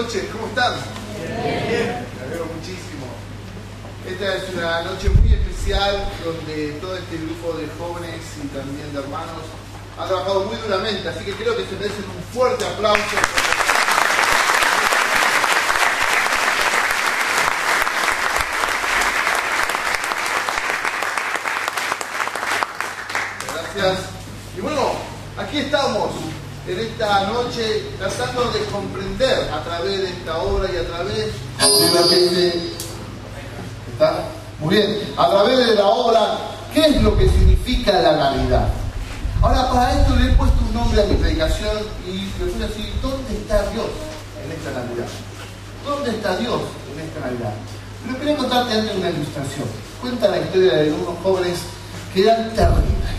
noches, ¿cómo están? Bien. Me alegro muchísimo. Esta es una noche muy especial donde todo este grupo de jóvenes y también de hermanos ha trabajado muy duramente, así que creo que se merecen un fuerte aplauso. Gracias. Y bueno, aquí estamos en esta noche tratando de comprender a través de esta obra y a través de lo que ¿está? Muy bien, a través de la obra, ¿qué es lo que significa la Navidad? Ahora, para esto le he puesto un nombre a mi predicación y le puse así: ¿dónde está Dios en esta Navidad? ¿Dónde está Dios en esta Navidad? Pero quería contarte antes una ilustración. Cuenta la historia de unos jóvenes que eran terribles.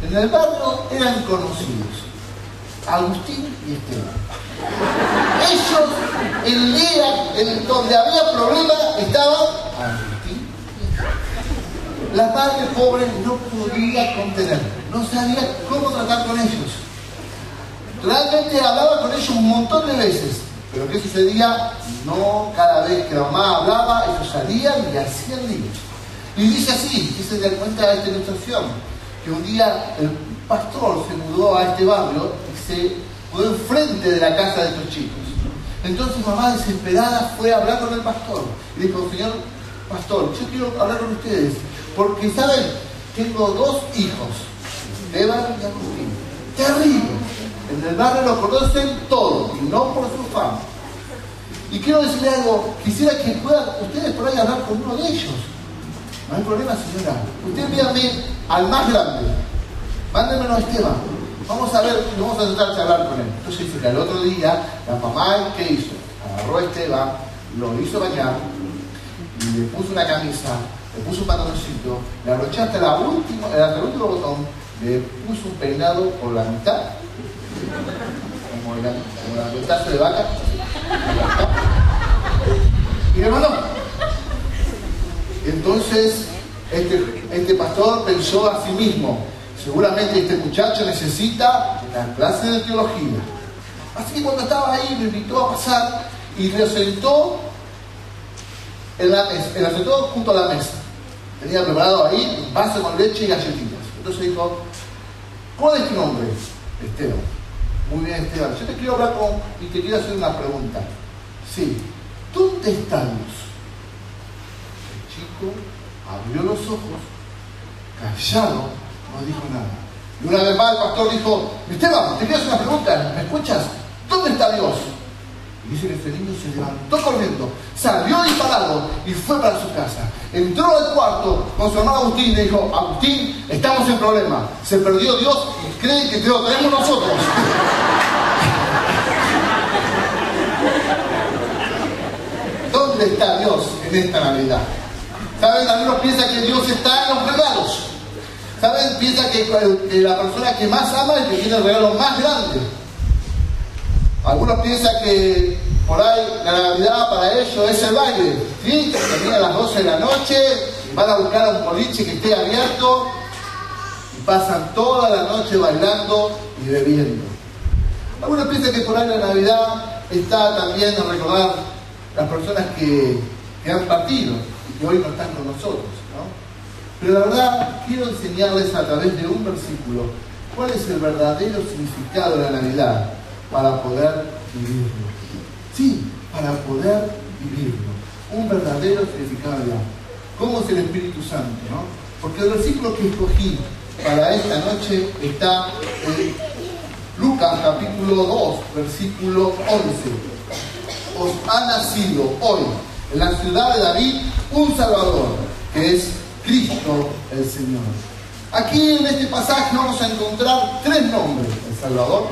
En el barrio eran conocidos: Agustín y Esteban. Ellos, en donde había problema, estaban Agustín y Esteban. La madre pobre no podía contener, no sabía cómo tratar con ellos. Realmente hablaba con ellos un montón de veces, pero ¿qué sucedía? No, cada vez que la mamá hablaba, ellos salían y hacían líos. Y dice así, que se da cuenta de esta ilustración, que un día el pastor se mudó a este barrio y se mudó enfrente de la casa de estos chicos. Entonces mamá, desesperada, fue a hablar con el pastor y dijo: señor pastor, yo quiero hablar con ustedes porque, ¿saben? Tengo dos hijos, Esteban y Agustín, terribles. En el barrio lo conocen todos y no por su fama. Y quiero decirle algo: quisiera que puedan ustedes por ahí hablar con uno de ellos. No hay problema, señora. Usted envíame al más grande. Mándemelo a Esteban. Vamos a ver, vamos a tratar de hablar con él. Entonces dice que al otro día, la mamá, ¿qué hizo? Agarró a Esteban, lo hizo bañar, y le puso una camisa, le puso un pantaloncito, le abrochó hasta el último botón, le puso un peinado por la mitad, como el ventazo de vaca, y le mandó. Entonces, este pastor pensó a sí mismo: seguramente este muchacho necesita una clase de teología. Así que cuando estaba ahí, me invitó a pasar y lo sentó en la mesa, lo sentó junto a la mesa. Tenía preparado ahí un vaso con leche y galletitas. Entonces dijo: ¿cuál es tu nombre? Esteban. Muy bien, Esteban. Yo te quiero hablar y te quiero hacer una pregunta. Sí. ¿Dónde está Dios? El chico abrió los ojos, callado, no dijo nada. Y una vez más el pastor dijo: Esteban, te quiero hacer una pregunta, ¿me escuchas? ¿Dónde está Dios? Y dice que este niño se levantó corriendo, salió disparado y fue para su casa. Entró al cuarto con su hermano Agustín y le dijo: Agustín, estamos en problema. Se perdió Dios y creen que te lo tenemos nosotros. ¿Dónde está Dios en esta Navidad? ¿Saben? Algunos piensan que Dios está en los regalos. ¿Saben? Piensan que la persona que más ama es el que tiene el regalo más grande. Algunos piensan que por ahí la Navidad para ellos es el baile. ¿Sí? Termina a las 12 de la noche, van a buscar a un boliche que esté abierto y pasan toda la noche bailando y bebiendo. Algunos piensan que por ahí la Navidad está también en recordar las personas que han partido y que hoy no están con nosotros, ¿no? Pero la verdad, quiero enseñarles a través de un versículo cuál es el verdadero significado de la Navidad para poder vivirlo. Sí, para poder vivirlo. Un verdadero significado de la Navidad. ¿Cómo es el Espíritu Santo, no? Porque el versículo que escogí para esta noche está en Lucas capítulo 2, versículo 11. Os ha nacido hoy en la ciudad de David un Salvador, que es Cristo el Señor. Aquí en este pasaje vamos a encontrar tres nombres: el Salvador,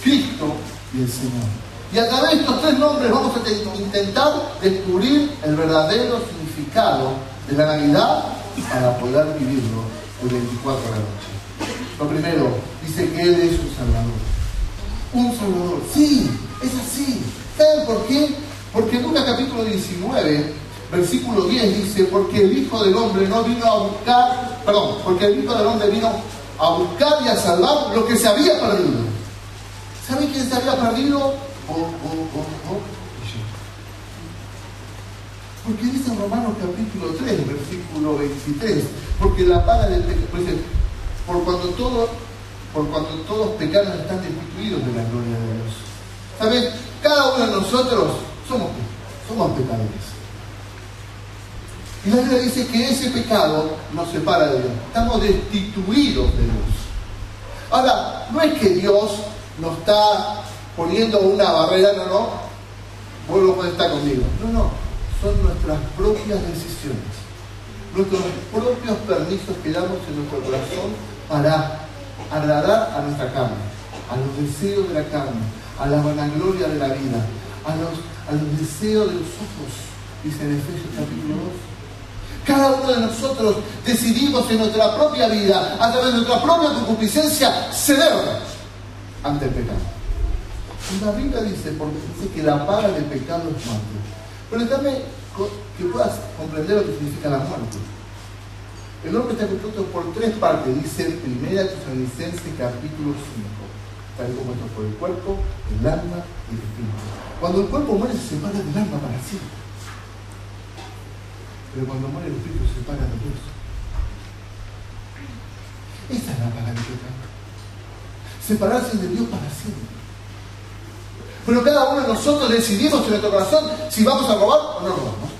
Cristo y el Señor. Y a través de estos tres nombres vamos a intentar descubrir el verdadero significado de la Navidad para poder vivirlo el 24 de la noche. Lo primero, dice que Él es un Salvador. Un Salvador, sí, es así. ¿Saben por qué? Porque en Lucas capítulo 19, versículo 10 dice: porque el Hijo del Hombre no vino a buscar, porque el Hijo del Hombre vino a buscar y a salvar lo que se había perdido. ¿Saben quién se había perdido? Porque dice en Romanos capítulo 3, versículo 23, porque la paga del pecado, por cuanto todos pecaron están destituidos de la gloria de Dios. ¿Sabes? Cada uno de nosotros somos pecadores. Y la Biblia dice que ese pecado nos separa de Dios. Estamos destituidos de Dios. Ahora, no es que Dios nos está poniendo una barrera, no, vos no podés estar conmigo. No, son nuestras propias decisiones, nuestros propios permisos que damos en nuestro corazón para agradar a nuestra carne, a los deseos de la carne, a la vanagloria de la vida, a los deseos de los ojos, dice en Efesios capítulo 2. Cada uno de nosotros decidimos en nuestra propia vida, a través de nuestra propia concupiscencia, ceder ante el pecado. Y la Biblia dice que la paga del pecado es muerte. Pero déjame que puedas comprender lo que significa la muerte. El hombre está compuesto por 3 partes, dice 1 Tesalonicenses capítulo 5. Está compuesto por el cuerpo, el alma y el espíritu. Cuando el cuerpo muere se separa del alma para siempre. Pero cuando muere el espíritu se separa de Dios. Esa es la paga del pecado. Separarse de Dios para siempre. Pero cada uno de nosotros decidimos en nuestro corazón si vamos a robar o no robamos.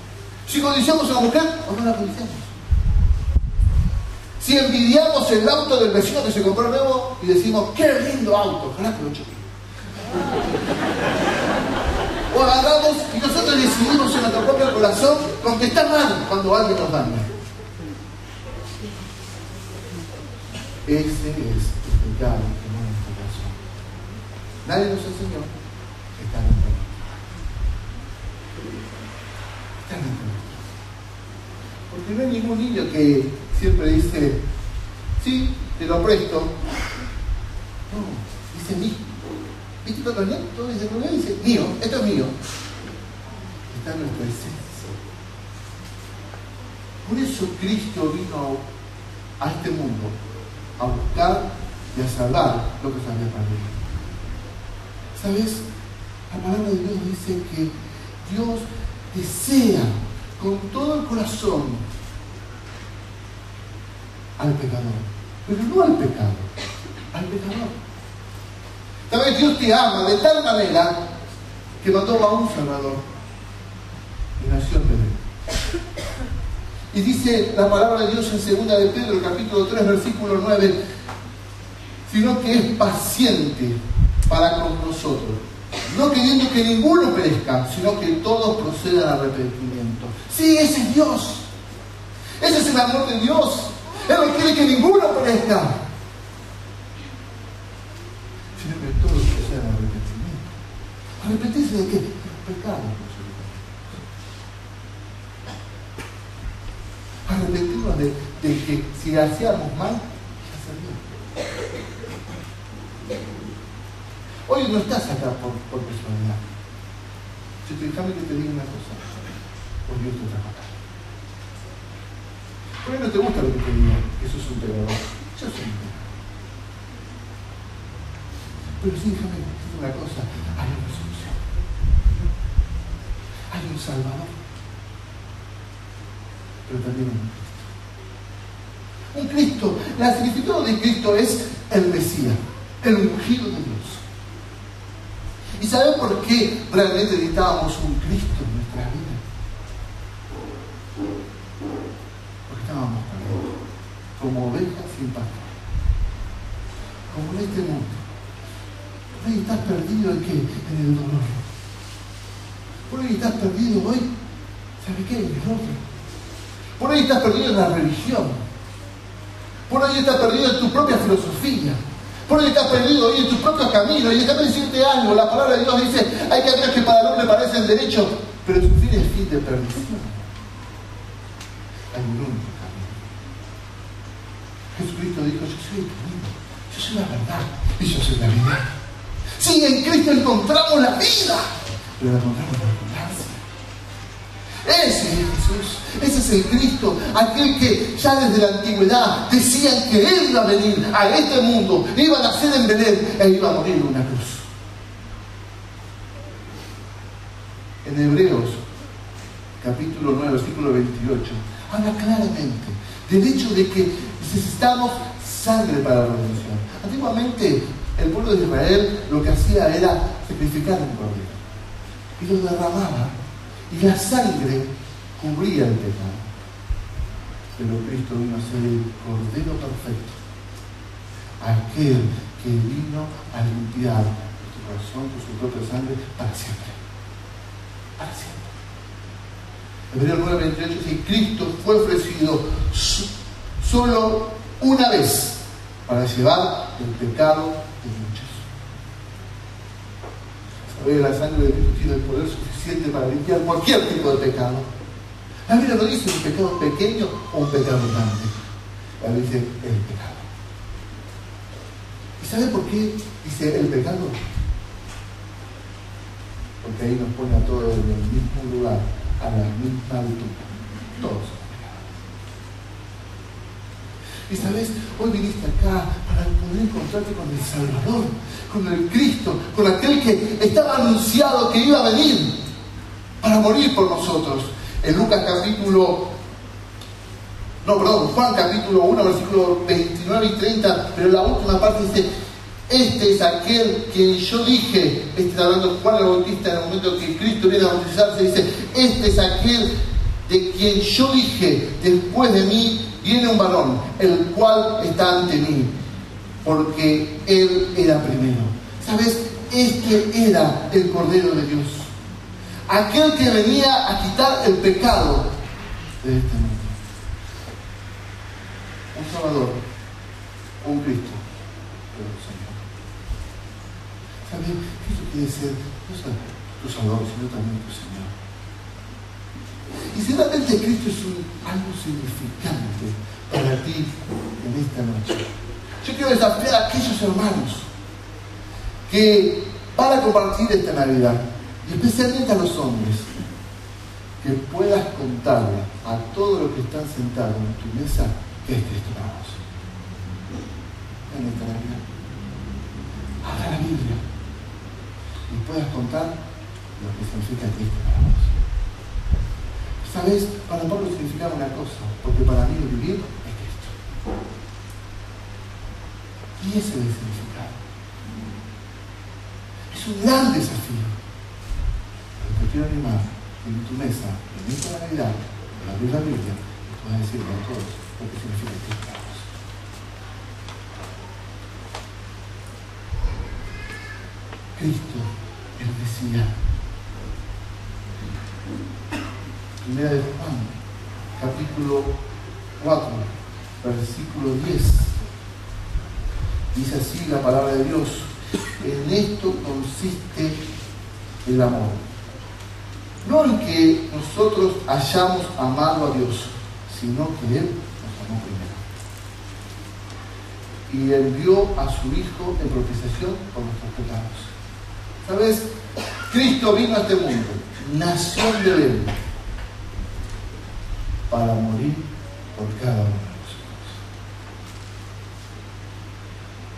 Si codiciamos a una mujer o no la codiciamos. Si envidiamos el auto del vecino que se compró nuevo y decimos, ¡qué lindo auto! Ojalá que lo choque. O agarramos y nosotros decidimos en nuestro propio corazón contestar mal cuando alguien nos daña. Ese es el pecado que no es nuestro corazón. Nadie nos enseñó que está en nuestro corazón. Está en nuestro corazón. Porque no hay ningún niño que siempre dice, sí, te lo presto. No, dice mío. ¿Viste cuando el niño? Todo dice mío, esto es mío. Está en nuestra esencia. Por eso Cristo vino a este mundo a buscar y a salvar lo que se había perdido. ¿Sabes? La palabra de Dios dice que Dios desea con todo el corazón al pecador, pero no al pecado, al pecador. ¿Sabes? Dios te ama de tal manera que mandó a un Salvador y nació en Belén. Y dice la palabra de Dios en 2 de Pedro, capítulo 3, versículo 9, sino que es paciente para con nosotros, no queriendo que ninguno perezca, sino que todos procedan al arrepentimiento. Sí, ese es Dios. Ese es el amor de Dios. Él no quiere que ninguno perezca, sino que todos procedan al arrepentimiento. ¿Arrepentirse de qué? De pecado. Arrepentirnos de que si hacíamos mal, hacer bien. Hoy no estás acá por personalidad. Déjame que te diga una cosa. Por Dios te trabaja. Por ahí no te gusta lo que te diga, que sos un pecador. Yo soy un pecador. Pero sí, déjame decirte una cosa. Hay una solución. Hay un Salvador. Pero también un Cristo. El significado de Cristo es el Mesías, el ungido de Dios. ¿Y saben por qué realmente necesitábamos un Cristo en nuestra vida? Porque estábamos perdidos, como ovejas sin pastor, como en este mundo. Por ahí estás perdido en qué? En el dolor. Por ahí estás perdido hoy, ¿sabe qué? En el otro. Por ahí estás perdido en la religión. Por ahí estás perdido en tu propia filosofía. Por ahí estás perdido hoy en tu propio camino. Y déjame decirte algo. La palabra de Dios dice, hay caminos que para el hombre parecen derechos, pero su fin es fin de perdición. Hay un único camino. Jesucristo dijo, yo soy el camino, yo soy la verdad y yo soy la vida. Sí, en Cristo encontramos la vida, pero la encontramos por abundancia. Ese es Jesús, ese es el Cristo, aquel que ya desde la antigüedad decían que Él iba a venir a este mundo, iba a nacer en Belén e iba a morir en una cruz. En Hebreos, capítulo 9, versículo 28, habla claramente del hecho de que necesitamos sangre para la redención. Antiguamente, el pueblo de Israel lo que hacía era sacrificar un cordero y lo derramaba, y la sangre cubría el pecado. Pero Cristo vino a ser el Cordero perfecto, aquel que vino a limpiar tu corazón con su propia sangre para siempre. Para siempre. Hebreos 9:28 dice: Cristo fue ofrecido solo una vez para llevar el pecado de muchos. ¿Sabes? La sangre de Cristo tiene el poder suficiente para limpiar cualquier tipo de pecado. La Biblia no dice un pecado pequeño o un pecado grande. La Biblia dice el pecado. ¿Y sabe por qué dice el pecado? Porque ahí nos pone a todos en el mismo lugar, a la misma altura. Todos. Y sabes, hoy viniste acá para poder encontrarte con el Salvador, con el Cristo, con aquel que estaba anunciado que iba a venir para morir por nosotros. En Juan capítulo 1, versículos 29 y 30, pero la última parte dice: este es aquel quien yo dije, está hablando Juan el Bautista en el momento que Cristo viene a bautizarse, dice: este es aquel de quien yo dije, después de mí viene un varón, el cual está ante mí, porque él era primero. ¿Sabes? Este era el Cordero de Dios, aquel que venía a quitar el pecado de este mundo. Un Salvador, un Cristo, pero un Señor. ¿Sabes? Cristo quiere ser no solo tu Salvador, sino también tu Señor. Y ciertamente Cristo es algo significante para ti en esta noche. Yo quiero desafiar a aquellos hermanos que van a compartir esta Navidad, y especialmente a los hombres, que puedas contarle a todos los que están sentados en tu mesa que es Cristo para vos. En esta Navidad, abra la Biblia y puedas contar lo que significa Cristo para vos. ¿Sabes? Para Pablo significaba una cosa, porque para mí el vivir es Cristo. Y ese es el significado. Es un gran desafío. Pero te quiero animar en tu mesa, en esta Navidad, para abrir la Biblia, y puedas decirle a todos lo que significa Cristo para vos. Cristo, el Mesías. Primera de Juan, capítulo 4, versículo 10. Dice así la palabra de Dios: en esto consiste el amor. No en que nosotros hayamos amado a Dios, sino que Él nos amó primero y envió a su Hijo en propiciación por nuestros pecados. ¿Sabes? Cristo vino a este mundo, nació en Belén, para morir por cada uno de nosotros.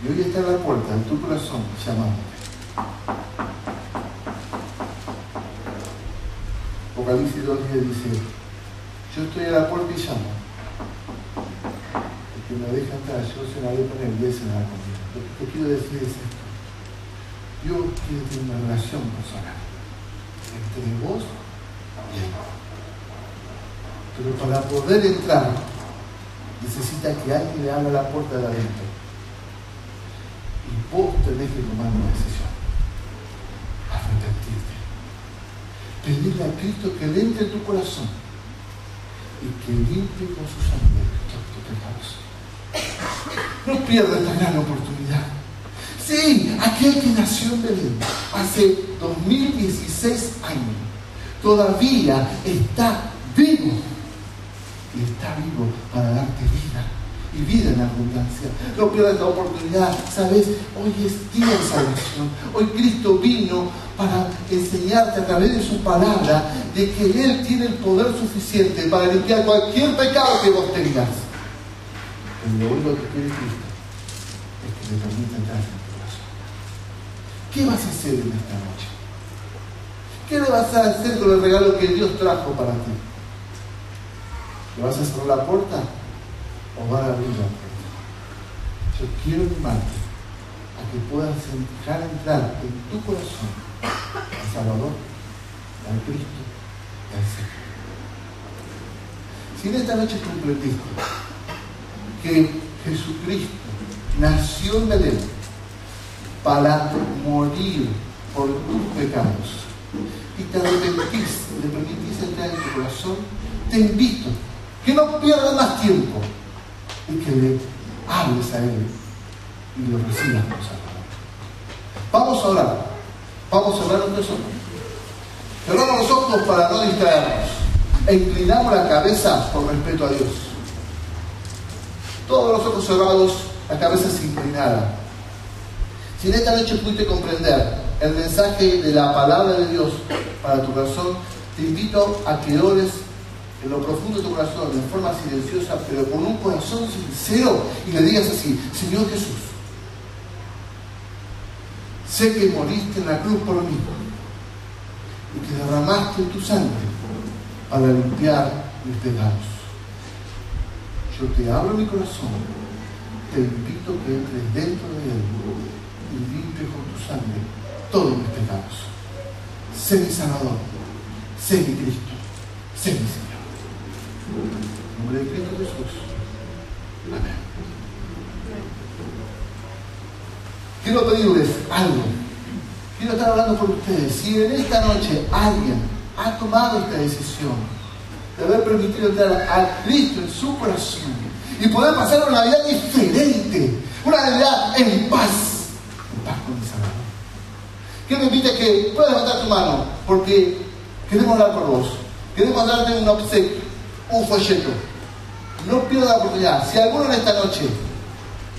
Y hoy está a la puerta de tu corazón llamándote. Apocalipsis 2:10 dice: yo estoy a la puerta y llamo. El que me deja entrar, yo cenaré con él y él cenará conmigo. Lo que te quiero decir es esto: Dios quiere tener una relación personal entre vos y él. Pero para poder entrar, necesita que alguien le abra la puerta de adentro. Y vos tenés que tomar una decisión. Arrepentirte. Pedirle a Cristo que le entre en tu corazón y que limpie con su sangre todos tus pecados. No pierdas esta gran oportunidad. Sí, aquel que nació en Belén hace 2016 años todavía está vivo. Y está vivo para darte vida, y vida en abundancia. No pierdas la oportunidad, ¿sabes? Hoy es día de salvación. Hoy Cristo vino para enseñarte a través de su palabra de que Él tiene el poder suficiente para limpiar cualquier pecado que vos tengas. Pero lo único que quiere Cristo es que le permita entrar en tu corazón. ¿Qué vas a hacer en esta noche? ¿Qué le vas a hacer con el regalo que Dios trajo para ti? ¿Le vas a cerrar la puerta o vas a abrir la puerta? Yo quiero animarte a que puedas dejar entrar en tu corazón al Salvador, al Cristo y al Señor. Si en esta noche comprendiste que Jesucristo nació en Belén para morir por tus pecados y te arrepentís, le permitís entrar en tu corazón, te invito que no pierdas más tiempo y que le hables a Él y lo recibas como Salvador. Vamos a orar. Vamos a orar nuestros ojos. Cerramos los ojos para no distraernos e inclinamos la cabeza por respeto a Dios. Todos los ojos cerrados, la cabeza es inclinada. Si en esta noche pudiste comprender el mensaje de la palabra de Dios para tu corazón, te invito a que ores en lo profundo de tu corazón, en forma silenciosa, pero con un corazón sincero, y le digas así: Señor Jesús, sé que moriste en la cruz por mí y que derramaste tu sangre para limpiar mis pecados. Yo te abro mi corazón, te invito a que entres dentro de él y limpies con tu sangre todos mis pecados. Sé mi Salvador, sé mi Cristo, sé mi Señor. En nombre de Cristo Jesús. Amén. Quiero pedirles algo. Quiero estar hablando por ustedes. Si en esta noche alguien ha tomado esta decisión de haber permitido entrar a Cristo en su corazón y poder pasar una vida diferente, una vida en paz con mi Salvador, quiero invitarte a que puedas levantar tu mano, porque queremos hablar por vos. Queremos darte un obsequio, un folleto. No pierdas la oportunidad. Si alguno en esta noche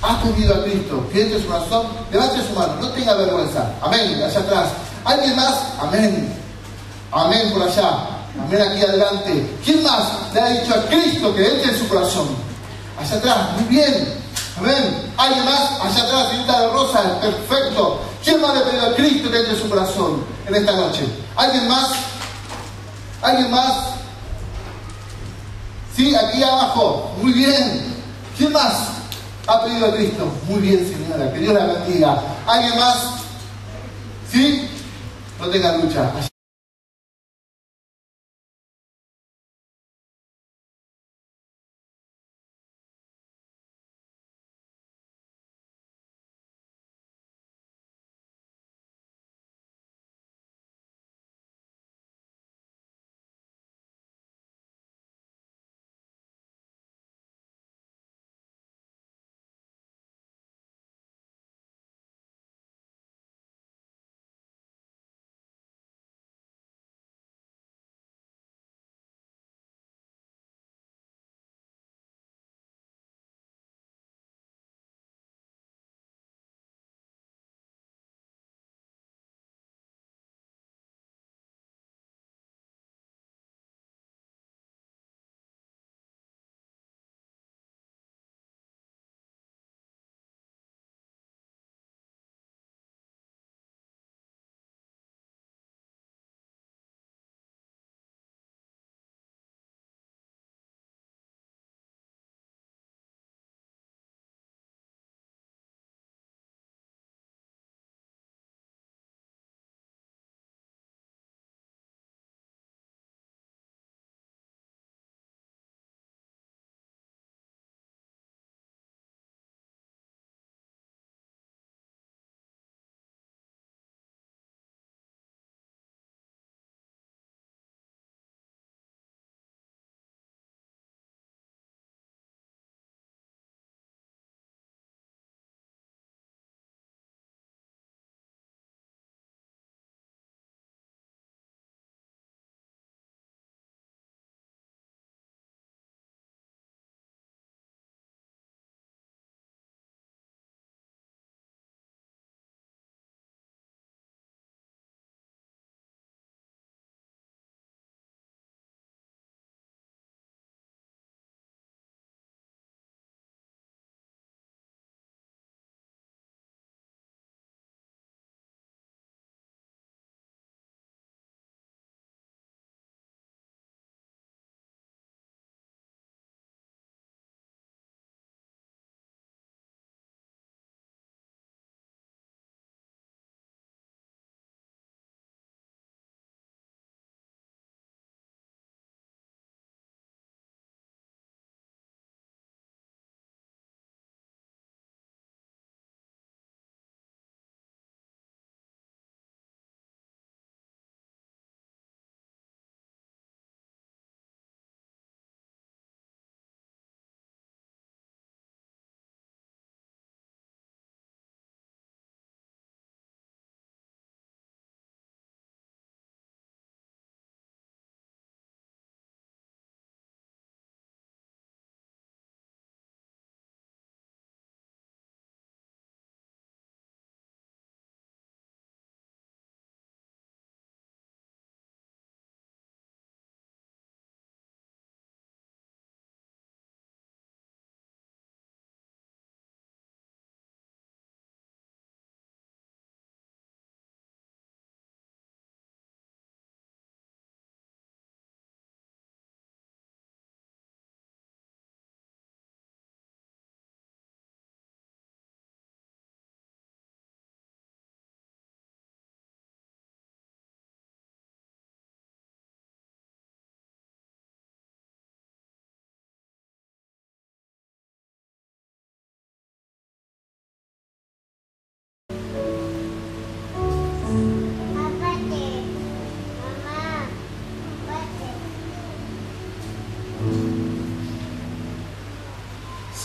has pedido a Cristo que entre en su corazón, levante su mano, no tenga vergüenza. Amén, allá atrás. ¿Alguien más? Amén. Amén por allá. Amén aquí adelante. ¿Quién más le ha dicho a Cristo que entre en su corazón? Allá atrás, muy bien. Amén. ¿Alguien más? Allá atrás, señorita de rosa, perfecto. ¿Quién más le ha pedido a Cristo que entre en su corazón en esta noche? ¿Alguien más? ¿Alguien más? Sí, aquí abajo. Muy bien. ¿Quién más ha pedido a Cristo? Muy bien, señora. Que Dios la bendiga. ¿Alguien más? ¿Sí? No tenga lucha.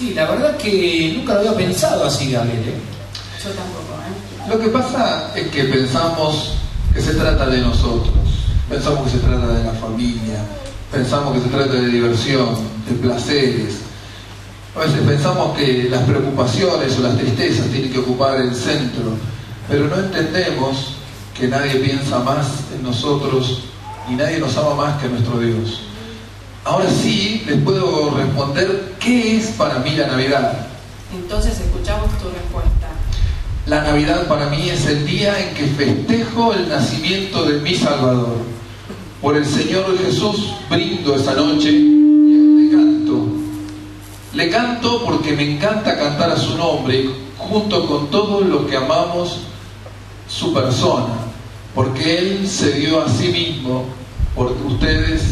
Sí, la verdad que nunca lo había pensado así, Gabriel, ¿eh? Yo tampoco, ¿eh? Lo que pasa es que pensamos que se trata de nosotros, pensamos que se trata de la familia, pensamos que se trata de diversión, de placeres. A veces pensamos que las preocupaciones o las tristezas tienen que ocupar el centro, pero no entendemos que nadie piensa más en nosotros y nadie nos ama más que nuestro Dios. Ahora sí les puedo responder qué es para mí la Navidad. Entonces escuchamos tu respuesta. La Navidad para mí es el día en que festejo el nacimiento de mi Salvador. Por el Señor Jesús brindo esa noche y le canto. Le canto porque me encanta cantar a su nombre, junto con todos los que amamos su persona, porque Él se dio a sí mismo por ustedes